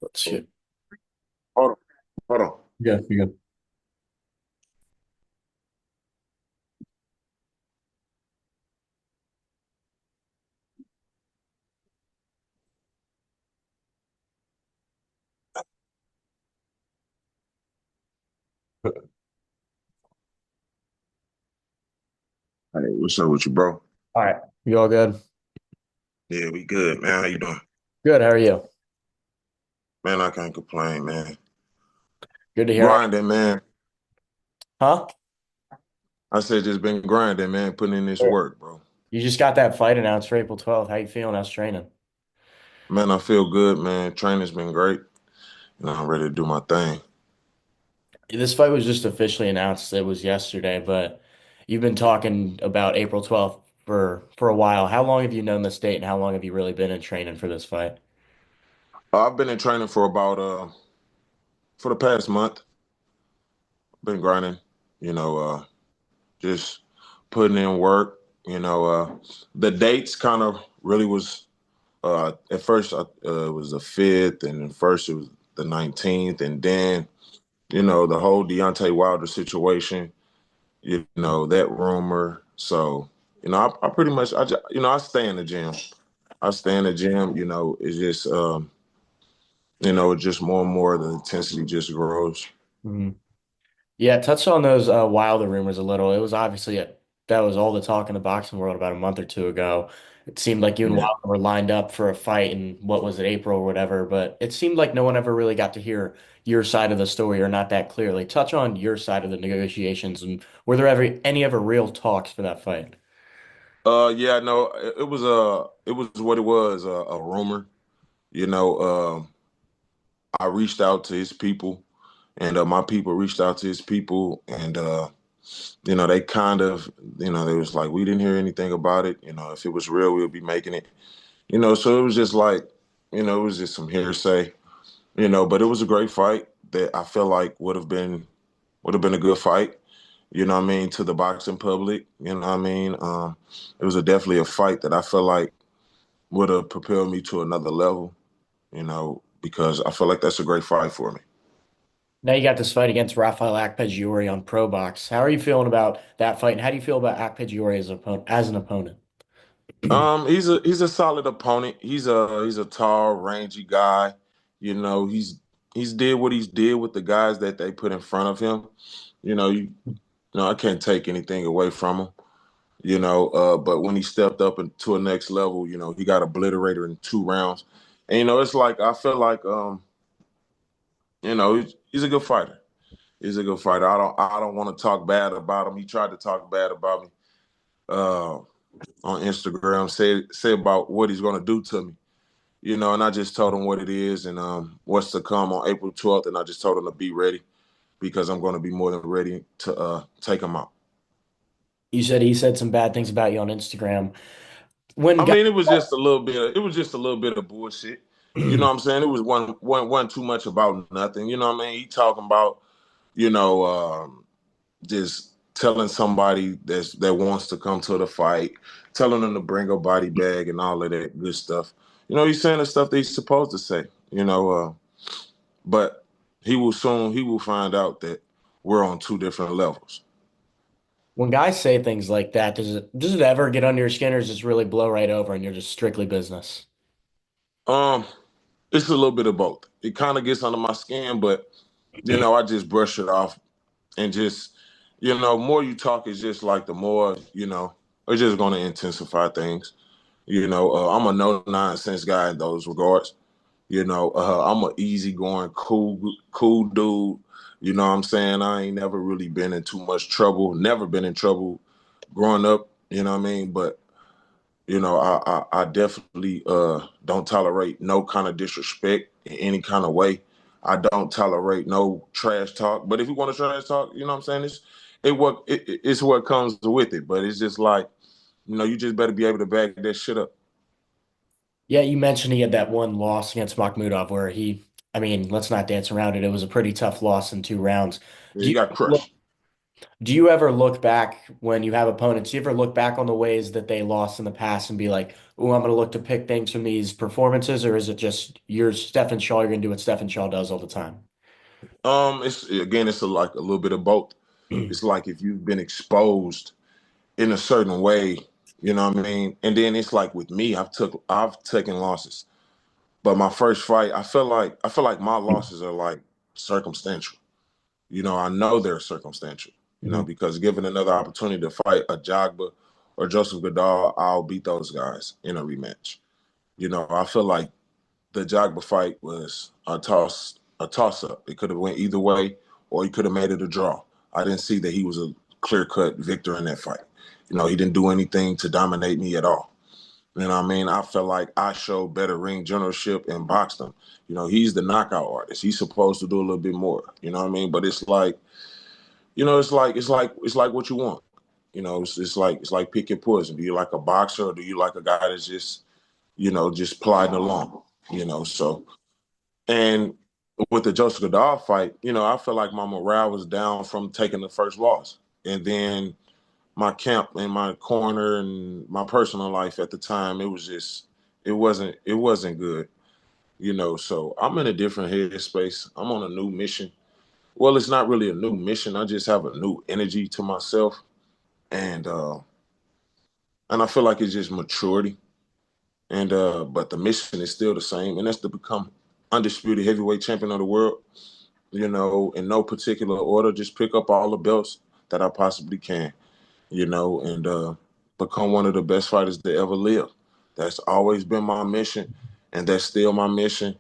Let's see. Hold on. Hold on. Yeah, you good. Hey, what's up with you, bro? All right. You all good? Yeah, we good, man. How you doing? Good. How are you? Man, I can't complain, man. Good to hear. Grinding, man. Huh? I said just been grinding, man, putting in this Yeah. work, bro. You just got that fight announced for April 12th. How you feeling? How's training? Man, I feel good, man. Training's been great. I'm ready to do my thing. This fight was just officially announced. It was yesterday, but you've been talking about April 12th for a while. How long have you known this date, and how long have you really been in training for this fight? I've been in training for about for the past month. Been grinding, you know, just putting in work. The dates kind of really was at first it was the 5th, and at first it was the 19th, and then the whole Deontay Wilder situation, that rumor. So, I pretty much, I stay in the gym. I stay in the gym, it's just, just more and more the intensity just grows. Mhm. Yeah, touch on those Wilder rumors a little. It was obviously that was all the talk in the boxing world about a month or two ago. It seemed like you and Yeah. Wilder were lined up for a fight in what was it, April or whatever, but it seemed like no one ever really got to hear your side of the story or not that clearly. Touch on your side of the negotiations and were there ever any ever real talks for that fight? Yeah, no, it was what it was, a rumor. You know, I reached out to his people, and my people reached out to his people, and they kind of, they was like, we didn't hear anything about it. If it was real, we'll be making it. So it was just like, it was just some hearsay. But it was a great fight that I feel like would have been a good fight. What I mean, to the boxing public. What I mean. It was definitely a fight that I feel like would have propelled me to another level. Because I feel like that's a great fight for me. Now you got this fight against Raphael Akpejiori on ProBox. How are you feeling about that fight and how do you feel about Akpejiori as an opponent? He's a solid opponent. He's a tall, rangy guy. He's did what he's did with the guys that they put in front of him. I can't take anything away from him. But when he stepped up into a next level, he got obliterated in 2 rounds. And it's like I feel like he's a good fighter. He's a good fighter. I don't want to talk bad about him. He tried to talk bad about me uh, on Instagram, say about what he's gonna do to me. And I just told him what it is and what's to come on April 12th, and I just told him to be ready because I'm gonna be more than ready to take him out. You said he said some bad things about you on Instagram. When I guys mean, it was just a little bit of bullshit. You know what I'm saying? It was one too much about nothing. You know what I mean? He talking about, you know, just telling somebody that wants to come to the fight, telling them to bring a body bag and all of that good stuff. He's saying the stuff that he's supposed to say. But he will find out that we're on two different levels. when guys say things like that, does it ever get under your skin or does it just really blow right over and you're just strictly business? Um, it's a little bit of both. It kind of gets under my skin, but I just brush it off and just more you talk is just like the more it's just going to intensify things. I'm a no nonsense guy in those regards. I'm a easygoing, cool dude. You know what I'm saying? I ain't never really been in too much trouble. Never been in trouble growing up. You know what I mean? But I definitely don't tolerate no kind of disrespect in any kind of way. I don't tolerate no trash talk. But if you want to trash talk, you know what I'm saying? It's what comes with it. But it's just like, you just better be able to back that shit up. Yeah, you mentioned he had that one loss against Makhmudov where I mean, let's not dance around it. It was a pretty tough loss in 2 rounds. Yeah, Do you you got crushed. Do you ever look back when you have opponents? Do you ever look back on the ways that they lost in the past and be like, "Oh, I'm going to look to pick things from these performances," or is it just you're Stephan Shaw, you're going to do what Stephan Shaw does all the time? It's again, it's like a little bit of both. It's like if you've been exposed in a certain way, you know what I mean? And then it's like with me, I've taken losses. But my first fight, I feel like my losses are like circumstantial. I know they're circumstantial, Mhm. because given another opportunity to fight a Jagba or Joseph Goodall, I'll beat those guys in a rematch. I feel like the Jagba fight was a toss up. It could have went either way, or he could have made it a draw. I didn't see that he was a clear cut victor in that fight. He didn't do anything to dominate me at all. You know what I mean? I felt like I showed better ring generalship and boxed him. He's the knockout artist. He's supposed to do a little bit more. You know what I mean? But it's like, it's like what you want. It's like pick your poison. Do you like a boxer, or do you like a guy that's just plodding along? So, and with the Joseph Goddard fight, I feel like my morale was down from taking the first loss. And then my camp and my corner and my personal life at the time, it wasn't good. So I'm in a different headspace. I'm on a new mission. Well, it's not really a new mission. I just have a new energy to myself. And I feel like it's just maturity. And but the mission is still the same, and that's to become undisputed heavyweight champion of the world. In no particular order, just pick up all the belts that I possibly can. And become one of the best fighters to ever live. That's always been my mission, and that's still my mission.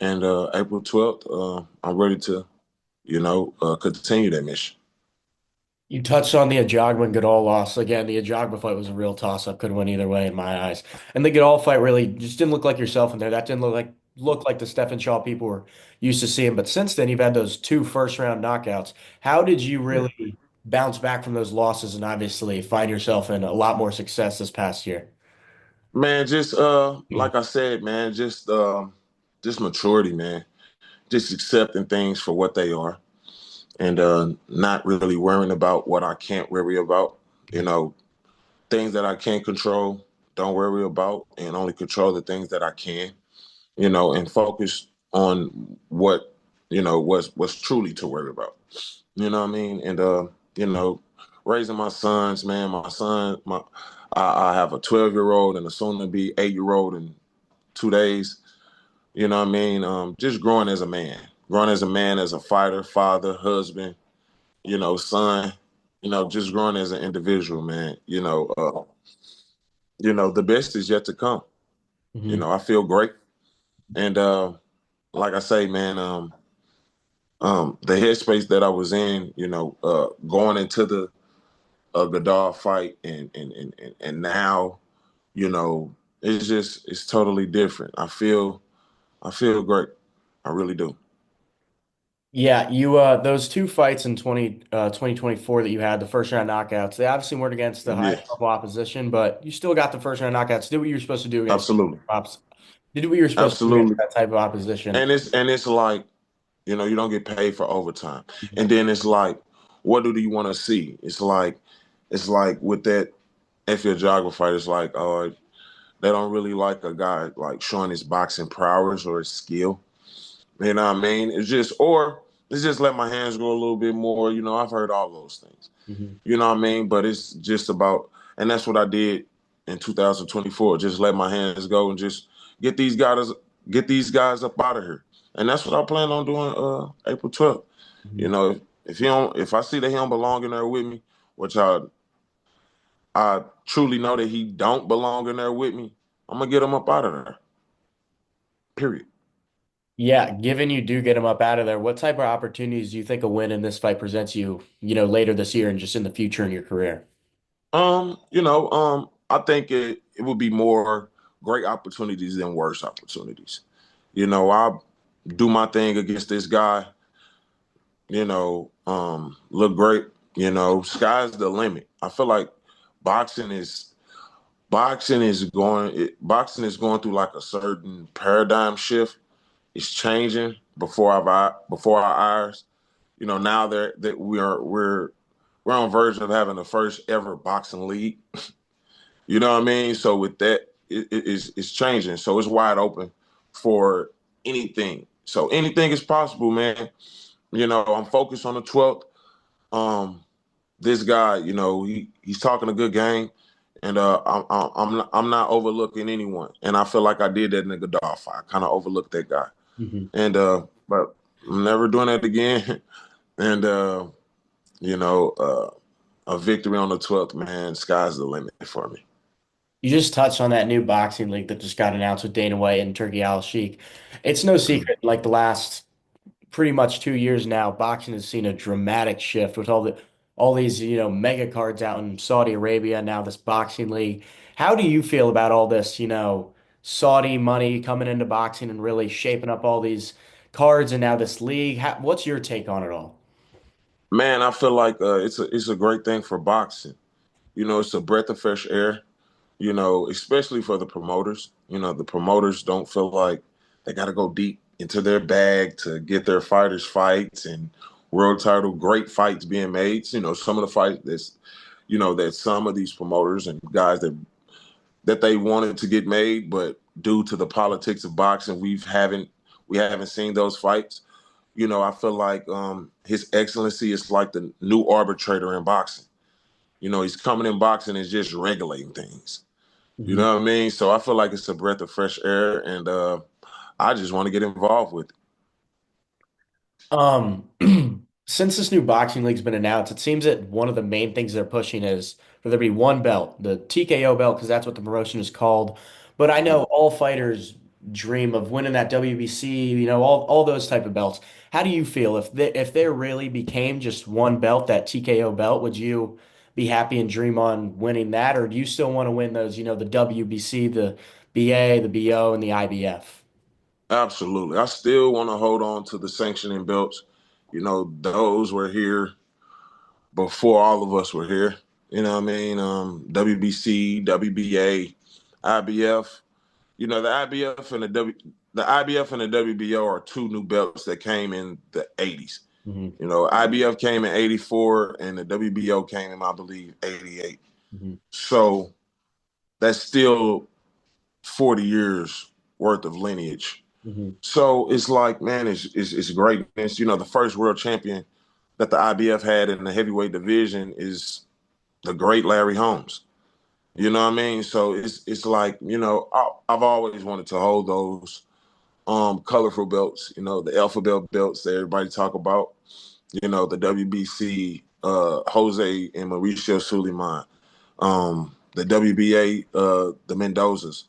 And April 12th, I'm ready to, continue that mission. You touched on the Ajagba Goodall loss. Again, the Ajagba fight was a real toss-up. Could have went either way in my eyes. And the Goodall fight really just didn't look like yourself in there. That didn't look like the Stephen Shaw people were used to seeing. But since then, you've had those two first-round knockouts. How did you Yeah. really bounce back from those losses and obviously find yourself in a lot more success this past year? Man, just like I said, man, just maturity, man. Just accepting things for what they are, and not really worrying about what I can't worry about. Things that I can't control, don't worry about, and only control the things that I can. And focus on what's truly to worry about. You know what I mean? And you know, raising my sons, man, my son, I have a 12-year-old and a soon to be 8-year-old in 2 days. You know what I mean? Just growing as a man, as a fighter, father, husband, son, just growing as an individual, man. The best is yet to come. Mhm. I feel great. And like I say, man, the headspace that I was in, going into the Godard fight, and now, it's totally different. I feel great. I really do. Yeah, you those two fights in 2024 that you had, the first round knockouts, they obviously weren't against the highest Yes, level opposition, but you still got the first round knockouts. Did what you were supposed to do against absolutely, props. Did what you were supposed to do against absolutely. that type of opposition. And it's like, you don't get paid for overtime. Mhm. And then it's like, what do you want to see? It's like with that FL Jogger fight, it's like, they don't really like a guy like showing his boxing prowess or his skill. You know what I mean? It's just let my hands go a little bit more. I've heard all those things. Mhm. You know what I mean? But it's just about, and that's what I did in 2024. Just let my hands go and just get these guys, get these guys up out of here. And that's what I plan on doing. April 12th. Mhm. If I see that he don't belong in there with me, which I truly know that he don't belong in there with me, I'm gonna get him up out of there. Period. Yeah, given you do get him up out of there, what type of opportunities do you think a win in this fight presents you, later this year and just in the future in your career? I think it would be more great opportunities than worse opportunities. I do my thing against this guy, look great, sky's the limit. I feel like boxing is boxing is going through like a certain paradigm shift. It's changing before our eyes. Now that we're we're on verge of having the first ever boxing league. You know what I mean? So with that, it's changing. So it's wide open for anything. So anything is possible, man. You know, I'm focused on the 12th. Um, this guy, you know, he's talking a good game, and I'm not overlooking anyone. And I feel like I did that in the Godolph fight. I kind of overlooked that guy, Hmm. and but I'm never doing that again. And you know, a victory on the 12th, man, sky's the limit for me. You just touched on that new boxing league that just got announced with Dana White and Turkey Al Sheikh. It's no secret, like the last pretty much 2 years now, boxing has seen a dramatic shift with all these, mega cards out in Saudi Arabia, now this boxing league. How do you feel about all this, Saudi money coming into boxing and really shaping up all these cards and now this league? What's your take on it all? Man, I feel like it's a great thing for boxing. You know, it's a breath of fresh air. You know, especially for the promoters. You know, the promoters don't feel like they got to go deep into their bag to get their fighters fights and world title great fights being made. You know, some of the fights that some of these promoters and guys that they wanted to get made, but due to the politics of boxing, we haven't seen those fights. You know, I feel like His Excellency is like the new arbitrator in boxing. You know, he's coming in boxing and just regulating things. You Mhm. know what I mean? So I feel like it's a breath of fresh air, and I just want to get involved with it. Um, since this new boxing league's been announced, it seems that one of the main things they're pushing is for there to be one belt, the TKO belt, because that's what the promotion is called. But I know all fighters dream of winning that WBC, all those type of belts. How do you feel if there really became just one belt, that TKO belt, would you be happy and dream on winning that, or do you still want to win those, the WBC, the BA, the BO, and the IBF? Absolutely. I still want to hold on to the sanctioning belts. You know, those were here before all of us were here. You know what I mean? WBC, WBA, IBF. You know, the IBF and the WBO are two new belts that came in the 80s. Hmm. You know, IBF came in 84 and the WBO came in, I believe, 88. Hmm. So that's still 40 years worth of lineage. Hmm. So it's like, man, it's greatness. You know, the first world champion that the IBF had in the heavyweight division is the great Larry Holmes. You know what I mean? So it's like, you know, I've always wanted to hold those colorful belts, you know, the alphabet belts that everybody talk about, you know, the WBC, Jose and Mauricio Suleiman, the WBA, the Mendozas,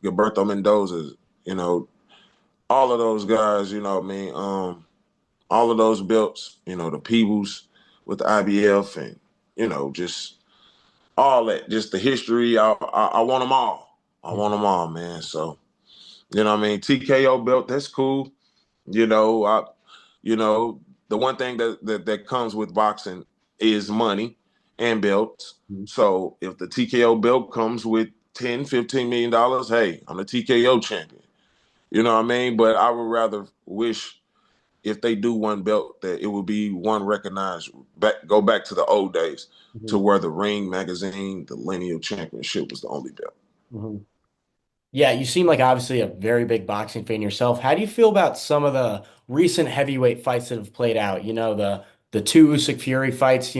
Gilberto Mendoza, you know, all of those guys, you know what I mean? All of those belts, you know, the Peebles with the IBF and, you know, just all that, just the history. I want them all. I want them all, man. So, you know what I mean? TKO belt, that's cool. You know, you know, the one thing that comes with boxing is money and belts. So if the TKO belt comes with 10, $15 million, hey, I'm the TKO champion. You know what I mean? But I would rather wish if they do one belt that it would be one recognized go back to the old days to Hmm. where the Ring magazine, the lineal championship was the only belt. Hmm. Yeah, you seem like obviously a very big boxing fan yourself. How do you feel about some of the recent heavyweight fights that have played out? The two Usyk Fury fights.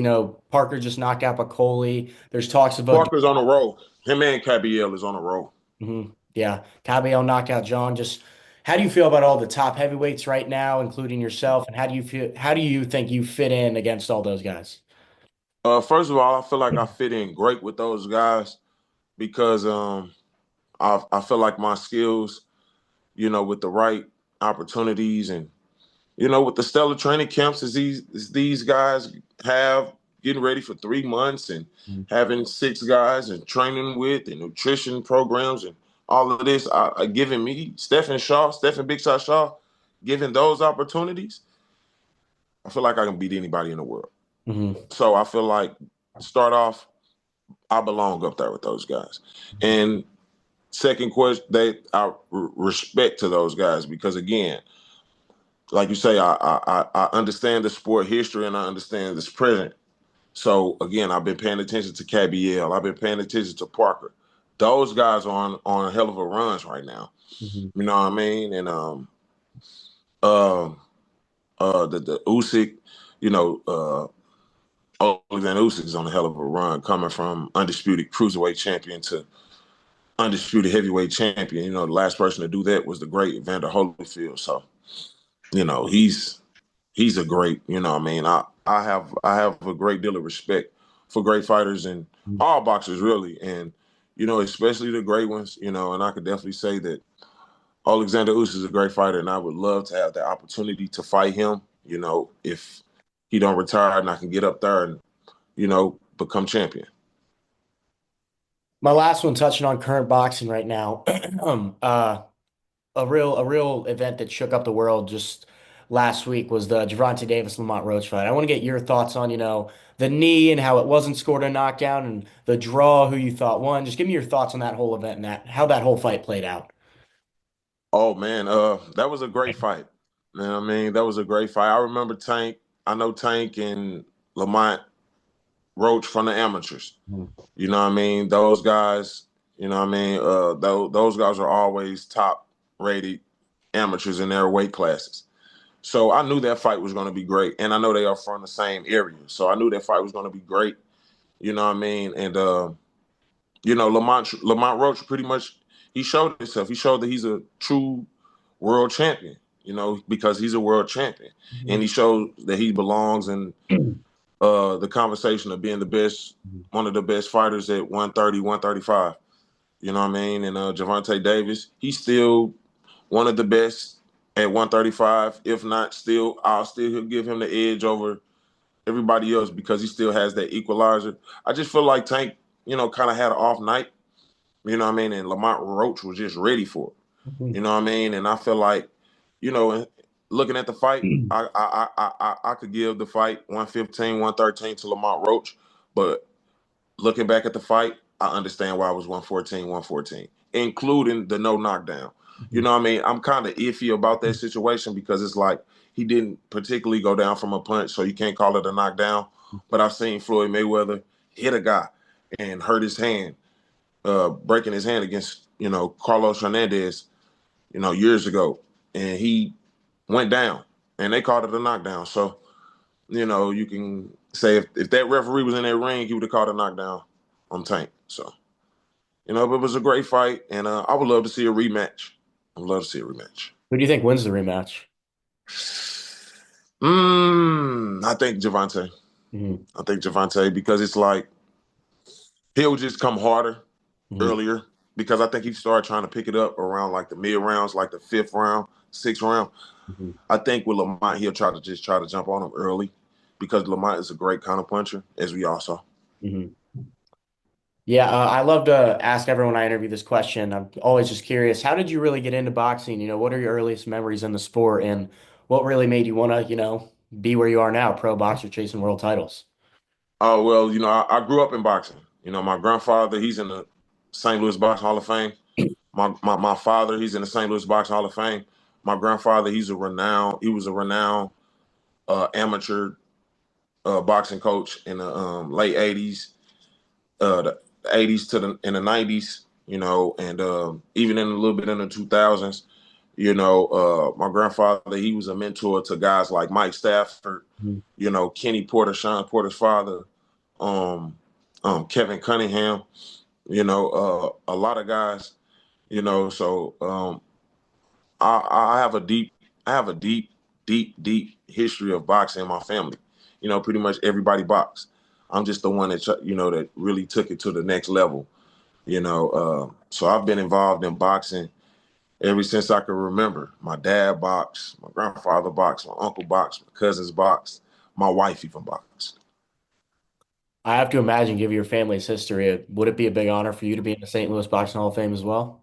Parker just knocked out Bacoli. There's talks about Parker's on a roll. Him and Cabiel is on a roll. yeah, Cabello knocked out John. Just how do you feel about all the top heavyweights right now, including yourself? And how do you feel? How do you think you fit in against all those guys? First of all, I feel like I fit in great with those guys because I feel like my skills, you know, with the right opportunities and you know, with the stellar training camps as these guys have getting ready for 3 months and having six guys and training with and nutrition programs and all of this, giving me Stephan Big Shot Shaw, giving those opportunities, I feel like I can beat anybody in the world. Hmm. So I feel like start off, I belong up there with those guys. And second question, I respect to those guys because again, like you say, I understand the sport history and I understand this present. So again, I've been paying attention to Cabiel. I've been paying attention to Parker. Those guys are on a hell of a runs right now. Mhm. You know what I mean? And um the Usyk, you know, Alexander Usyk is on a hell of a run, coming from undisputed cruiserweight champion to undisputed heavyweight champion. You know, the last person to do that was the great Evander Holyfield. So, you know, he's a great, you know what I mean? I have a great deal of respect for great fighters and all boxers really. And, you know, especially the great ones, you know, and I could definitely say that Alexander Usyk is a great fighter, and I would love to have the opportunity to fight him, you know, if he don't retire and I can get up there and, you know, become champion. My last one touching on current boxing right now. A real event that shook up the world just last week was the Gervonta Davis Lamont Roach fight. I want to get your thoughts on, the knee and how it wasn't scored a knockdown and the draw, who you thought won. Just give me your thoughts on that whole event and how that whole fight played out. Oh man, that was a great fight. You know what I mean? That was a great fight. I remember Tank. I know Tank and Lamont Roach from the amateurs. Mhm. You know what I mean? Those guys, you know what I mean? Those guys are always top rated amateurs in their weight classes. So I knew that fight was going to be great, and I know they are from the same area, so I knew that fight was going to be great. You know what I mean? And you know, Lamont Roach pretty much he showed himself. He showed that he's a true world champion. You know, because he's a world champion, and he showed that he belongs in the conversation of being the best, one of the best fighters at 130, 135. You know what I mean? And Gervonta Davis, he's still one of the best at 135. If not, still, I'll still give him the edge over everybody else because he still has that equalizer. I just feel like Tank, you know, kind of had an off night. You know what I mean? And Lamont Roach was just ready for it. You know what I mean? And I feel like, you know, looking at the fight, I could give the fight 115, 113 to Lamont Roach, but looking back at the fight, I understand why it was 114, 114, including the no knockdown. You know what I mean? I'm kind of iffy about that situation because it's like he didn't particularly go down from a punch, so you can't call it a knockdown. But I've seen Floyd Mayweather hit a guy and hurt his hand, breaking his hand against, you know, Carlos Hernandez, you know, years ago. And he went down and they called it a knockdown. So, you know, you can say if that referee was in that ring, he would have called a knockdown on Tank. So, you know, but it was a great fight, and I would love to see a rematch. I would love to see a rematch. Who do you think wins the rematch? I think Gervonta. Mhm. I think Gervonta because it's like he'll just come harder Mhm. earlier because I think he started trying to pick it up around like the mid rounds, like the fifth round, sixth round. Mhm. I think with Lamont, he'll try to jump on him early because Lamont is a great counter puncher, as we all saw. Mhm. Yeah, I love to ask everyone I interview this question. I'm always just curious, how did you really get into boxing? What are your earliest memories in the sport and what really made you want to, be where you are now, pro boxer chasing world titles? Oh well, you know, I grew up in boxing. You know, my grandfather, he's in the St. Louis Boxing Hall of Fame. My father, he's in the St. Louis Boxing Hall of Fame. My grandfather, he was a renowned amateur boxing coach in the late '80s, the '80s to the in the '90s. You know, and even in a little bit in the 2000s. You know, my grandfather, he was a mentor to guys like Mike Stafford. Mhm. You know, Kenny Porter, Sean Porter's father, um, Kevin Cunningham. You know, a lot of guys. You know, so I have a deep history of boxing in my family. You know, pretty much everybody box. I'm just the one that you know that really took it to the next level. You know, so I've been involved in boxing ever since I can remember. My dad boxed, my grandfather boxed, my uncle boxed, my cousins boxed, my wife even boxed. I have to imagine, given your family's history, would it be a big honor for you to be in the St. Louis Boxing Hall of Fame as well?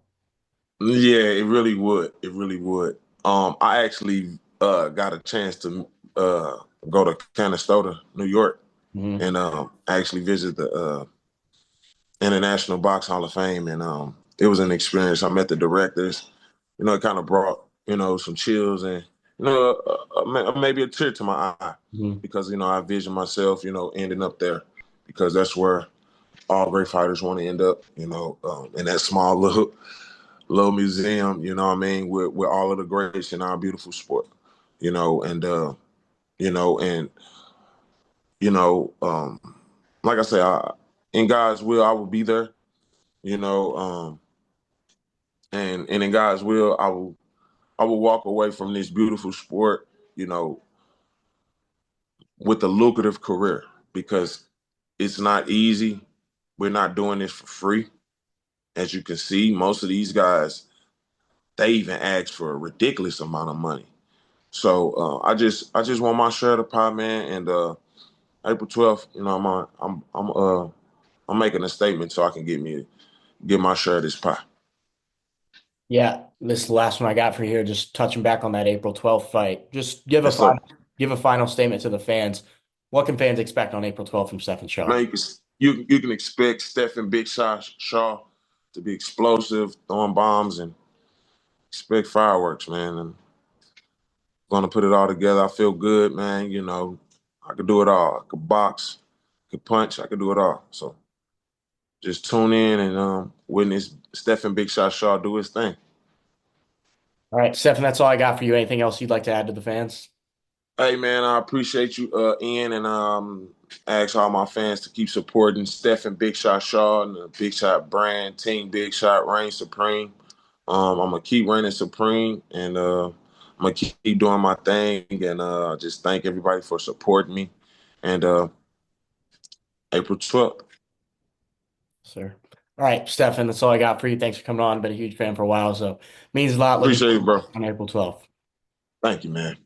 Yeah, it really would. It really would. I actually got a chance to go to Canastota, New York, Hmm. and actually visit the International Box Hall of Fame, and it was an experience. I met the directors. You know, it kind of brought some chills and maybe a tear to my eye Mhm. because I vision myself, ending up there because that's where all great fighters want to end up, in that small little museum, you know what I mean, with all of the greats in our beautiful sport, and you know, and you know, like I say, in God's will, I will be there, you know, and in God's will, I will walk away from this beautiful sport, you know, with a lucrative career because it's not easy. We're not doing this for free. As you can see, most of these guys, they even ask for a ridiculous amount of money. So I just want my share of the pie, man. And April 12th, I'm making a statement so I can get my share of this pie. Yeah, this is the last one I got for here. Just touching back on that April 12th fight. Just Yes, sir. give a final statement to the fans. What can fans expect on April 12th from Stephan Shaw? Man, you can expect Stephan Big Shaw to be explosive, throwing bombs, and expect fireworks, man. And gonna put it all together. I feel good, man. I could do it all. I could box, I could punch, I could do it all. So just tune in and witness Stephan Big Shot Shaw do his thing. All right, Stephan, that's all I got for you. Anything else you'd like to add to the fans? Hey man, I appreciate you, Ian, and ask all my fans to keep supporting Stephan Big Shot Shaw and the Big Shot brand, Team Big Shot reign supreme. I'm gonna keep reigning supreme, and I'm gonna keep doing my thing, and just thank everybody for supporting me. And April 12th. Sir. All right, Stephan, that's all I got for you. Thanks for coming on. Been a huge fan for a while, so means a lot. Looking Appreciate it, forward bro. on April 12th. Thank you, man.